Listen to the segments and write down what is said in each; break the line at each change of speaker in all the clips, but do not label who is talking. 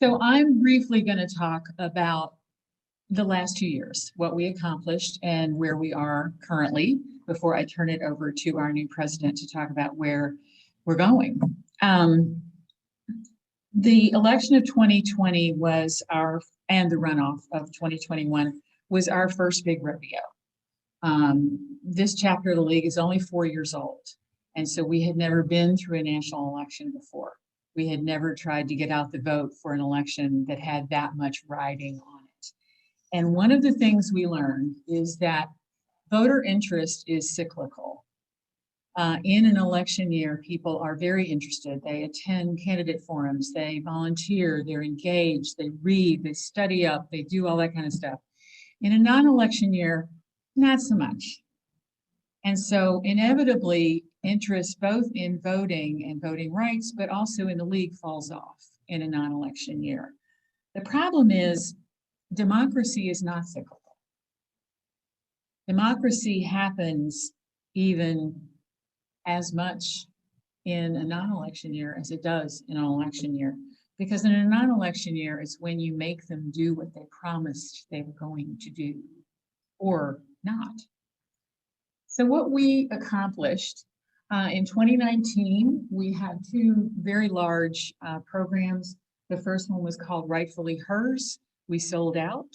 So I'm briefly going to talk about the last 2 years, what we accomplished and where we are currently, before I turn it over to our new president to talk about where we're going. The election of 2020 was and the runoff of 2021 was our first big rodeo. This chapter of the league is only 4 years old. And so we had never been through a national election before. We had never tried to get out the vote for an election that had that much riding on it. And one of the things we learned is that voter interest is cyclical. In an election year, people are very interested. They attend candidate forums, they volunteer, they're engaged, they read, they study up, they do all that kind of stuff. In a non-election year, not so much. And so inevitably, interest both in voting and voting rights, but also in the league falls off in a non-election year. The problem is democracy is not cyclical. Democracy happens even as much in a non-election year as it does in an election year. Because in a non-election year, it's when you make them do what they promised they were going to do, or not. So what we accomplished in 2019, we had two very large programs. The first one was called Rightfully Hers. We sold out.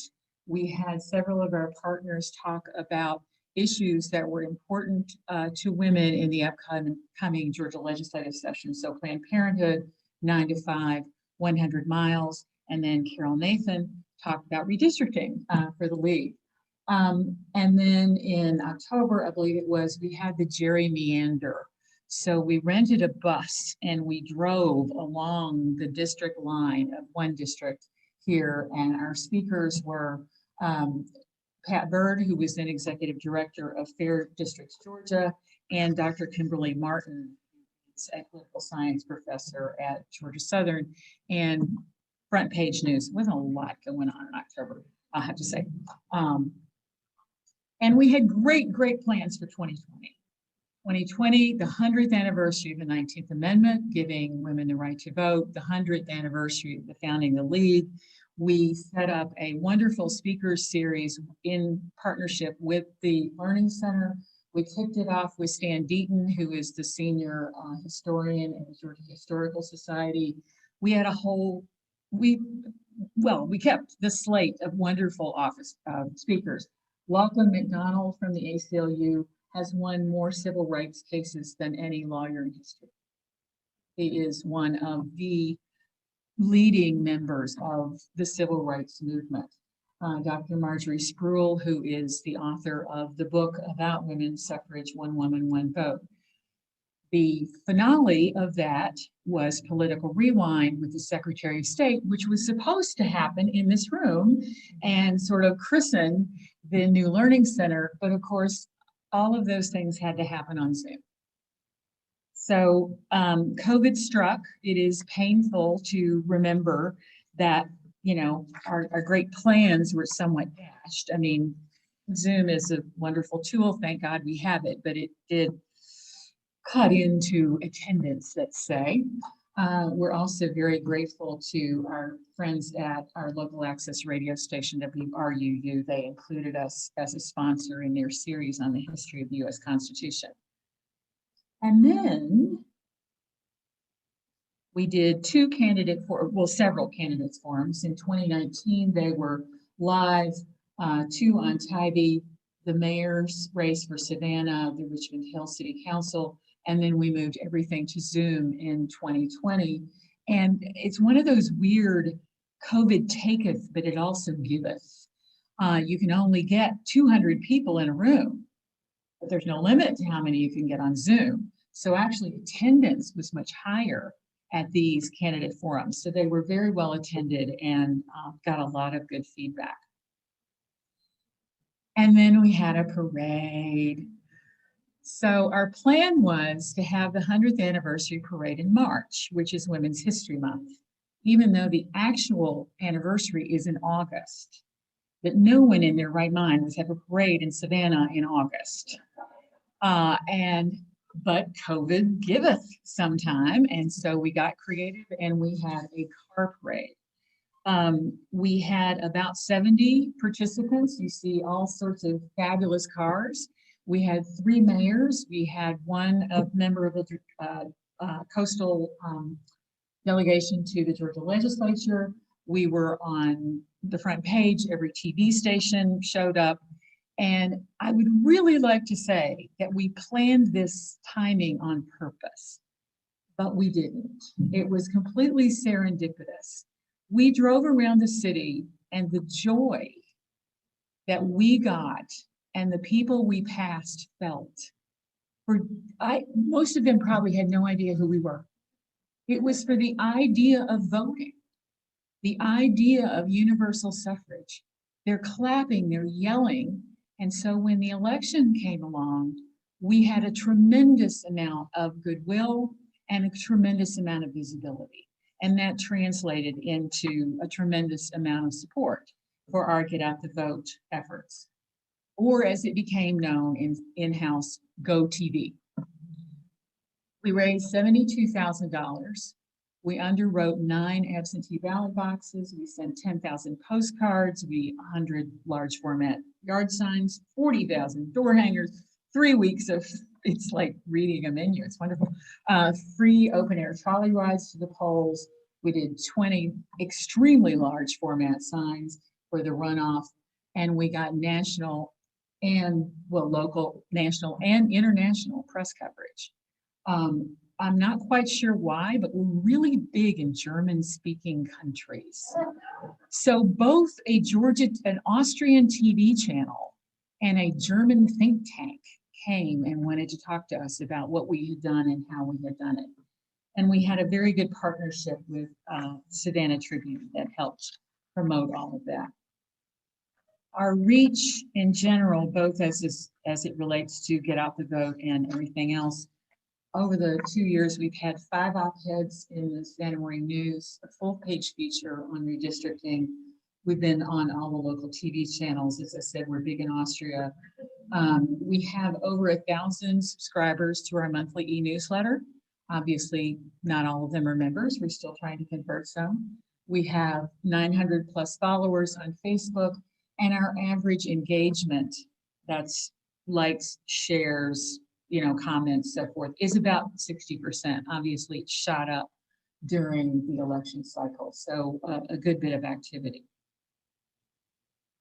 We had several of our partners talk about issues that were important to women in the upcoming Georgia legislative session. So Planned Parenthood, 9 to 5, 100 miles, and then Carol Nathan talked about redistricting for the league. And then in October, I believe it was, we had the Jerry Meander. So we rented a bus and we drove along the district line of one district here, and our speakers were Pat Bird, who was then executive director of Fair Districts Georgia, and Dr. Kimberly Martin, who's a political science professor at Georgia Southern, and front page news. Wasn't a lot going on in October, I have to say. And we had great plans for 2020. 2020, the 100th anniversary of the 19th Amendment, giving women the right to vote, the 100th anniversary of the founding of the league. We set up a wonderful speakers series in partnership with the Learning Center. We kicked it off with Stan Deaton, who is the senior historian in the Georgia Historical Society. We had we kept the slate of wonderful office speakers. Lachlan McDonald from the ACLU has won more civil rights cases than any lawyer in history. He is one of the leading members of the civil rights movement. Dr. Marjorie Spruill, who is the author of the book about women's suffrage, One Woman, One Vote. The finale of that was Political Rewind with the Secretary of State, which was supposed to happen in this room and sort of christen the new Learning Center. But of course, all of those things had to happen on Zoom. So COVID struck. It is painful to remember that, you know, our great plans were somewhat dashed. I mean, Zoom is a wonderful tool. Thank God we have it, but it did cut into attendance, let's say. We're also very grateful to our friends at our local access radio station, WRUU. They included us as a sponsor in their series on the history of the U.S. Constitution. And then we did several candidates forums. In 2019, they were live, 2 on TV, the mayor's race for Savannah, the Richmond Hill City Council, and then we moved everything to Zoom in 2020. And it's one of those weird COVID taketh, but it also giveth. You can only get 200 people in a room, but there's no limit to how many you can get on Zoom. So actually attendance was much higher at these candidate forums. So they were very well attended and got a lot of good feedback. And then we had a parade. So our plan was to have the 100th anniversary parade in March, which is Women's History Month, even though the actual anniversary is in August. That no one in their right mind would have a parade in Savannah in August. But COVID giveth sometime, and so we got creative and we had a car parade. We had about 70 participants. You see all sorts of fabulous cars. We had 3 mayors. We had one member of the coastal delegation to the Georgia legislature. We were on the front page. Every TV station showed up. And I would really like to say that we planned this timing on purpose, but we didn't. It was completely serendipitous. We drove around the city, and the joy that we got and the people we passed felt, most of them probably had no idea who we were. It was for the idea of voting, the idea of universal suffrage. They're clapping, they're yelling. And so when the election came along, we had a tremendous amount of goodwill and a tremendous amount of visibility. And that translated into a tremendous amount of support for our Get Out the Vote efforts, or as it became known in-house, Go TV. We raised $72,000. We underwrote 9 absentee ballot boxes. We sent 10,000 postcards, 100 large format yard signs, 40,000 door hangers, 3 weeks of, it's like reading a menu, it's wonderful. Free open air trolley rides to the polls. We did 20 extremely large format signs for the runoff, and we got national and, well, local, national and international press coverage. I'm not quite sure why, but we're really big in German-speaking countries. So both an Austrian TV channel and a German think tank came and wanted to talk to us about what we had done and how we had done it. And we had a very good partnership with Savannah Tribune that helped promote all of that. Our reach in general, both as it relates to Get Out the Vote and everything else, over the 2 years, we've had 5 op-eds in the Savannah Morning News, a full-page feature on redistricting. We've been on all the local TV channels. As I said, we're big in Austria. We have over 1,000 subscribers to our monthly e-newsletter. Obviously, not all of them are members. We're still trying to convert some. We have 900 plus followers on Facebook, and our average engagement, that's likes, shares, comments, so forth, is about 60%. Obviously, it shot up during the election cycle, so a good bit of activity.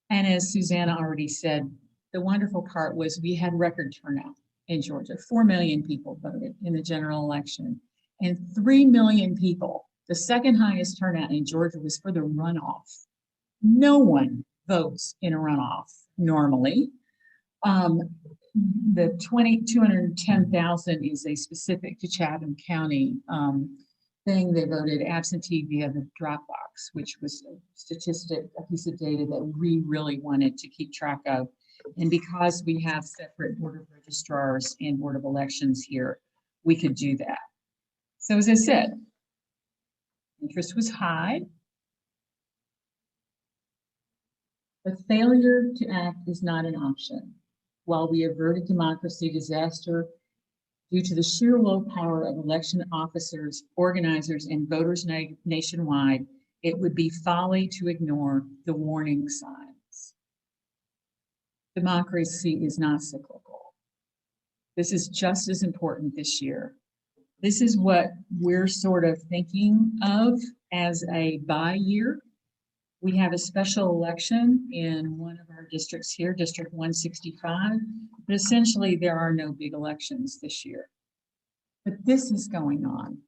And as Susanna already said, the wonderful part was we had record turnout in Georgia. 4 million people voted in the general election, and 3 million people, the second highest turnout in Georgia, was for the runoff. No one votes in a runoff normally. The 210,000 is a specific to Chatham County thing. They voted absentee via the drop box, which was a piece of data that we really wanted to keep track of. And because we have separate Board of Registrars and Board of Elections here, we could do that. So as I said, interest was high. But failure to act is not an option. While we averted democracy disaster due to the sheer willpower of election officers, organizers, and voters nationwide, it would be folly to ignore the warning signs. Democracy is not cyclical. This is just as important this year. This is what we're sort of thinking of as a bi-year. We have a special election in one of our districts here, District 165, but essentially there are no big elections this year. But this is going on.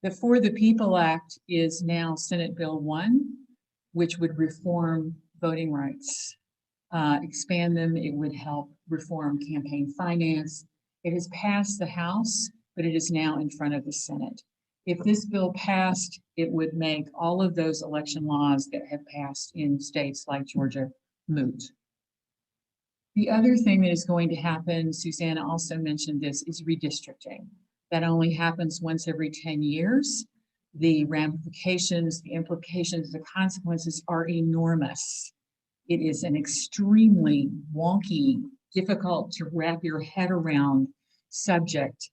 The For the People Act is now Senate Bill 1, which would reform voting rights, expand them. It would help reform campaign finance. It has passed the House, but it is now in front of the Senate. If this bill passed, it would make all of those election laws that have passed in states like Georgia moot. The other thing that is going to happen, Susanna also mentioned this, is redistricting. That only happens once every 10 years. The ramifications, the implications, the consequences are enormous. It is an extremely wonky, difficult to wrap your head around subject.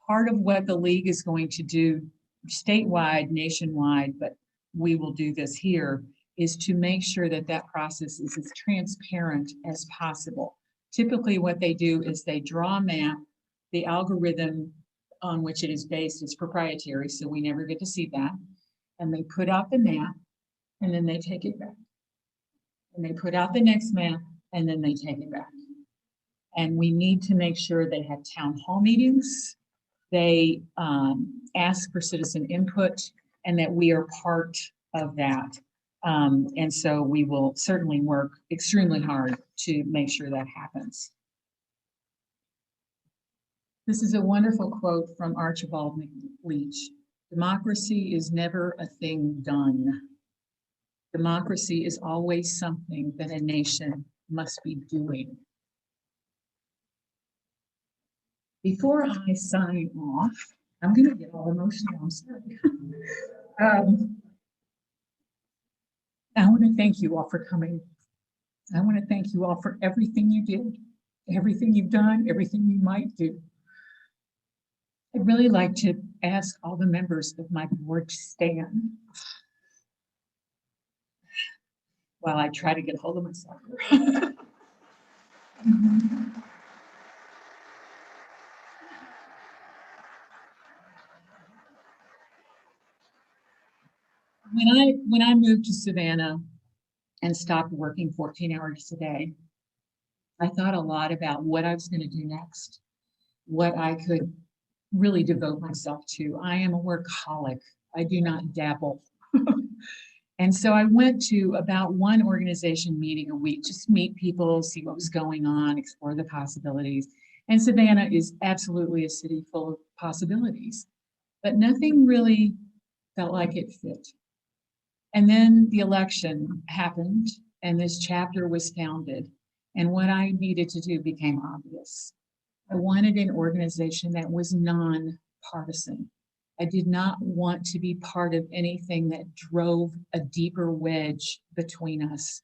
Part of what the league is going to do statewide, nationwide, but we will do this here, is to make sure that that process is as transparent as possible. Typically what they do is they draw a map. The algorithm on which it is based is proprietary, so we never get to see that. And they put out the map, and then they take it back. And they put out the next map, and then they take it back. And we need to make sure they have town hall meetings. They ask for citizen input, and that we are part of that. And so we will certainly work extremely hard to make sure that happens. This is a wonderful quote from Archibald MacLeish. Democracy is never a thing done. Democracy is always something that a nation must be doing. Before I sign off, I'm going to get all emotional, I'm sorry. I want to thank you all for coming. I want to thank you all for everything you did, everything you've done, everything you might do. I'd really like to ask all the members of my board to stand while I try to get a hold of myself. When I moved to Savannah and stopped working 14 hours a day, I thought a lot about what I was going to do next, what I could really devote myself to. I am a workaholic. I do not dabble. And so I went to about one organization meeting a week, just meet people, see what was going on, explore the possibilities. And Savannah is absolutely a city full of possibilities, but nothing really felt like it fit. And then the election happened and this chapter was founded. And what I needed to do became obvious. I wanted an organization that was nonpartisan. I did not want to be part of anything that drove a deeper wedge between us.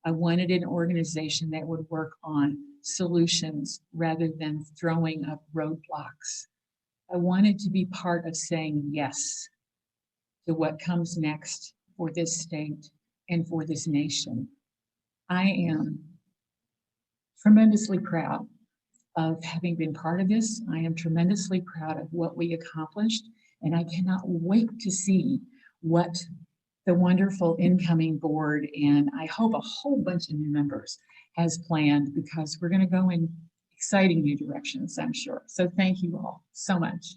I wanted an organization that would work on solutions rather than throwing up roadblocks. I wanted to be part of saying yes to what comes next for this state and for this nation. I am tremendously proud of having been part of this. I am tremendously proud of what we accomplished, and I cannot wait to see what the wonderful incoming board, and I hope a whole bunch of new members, has planned, because we're going to go in exciting new directions, I'm sure. So thank you all so much.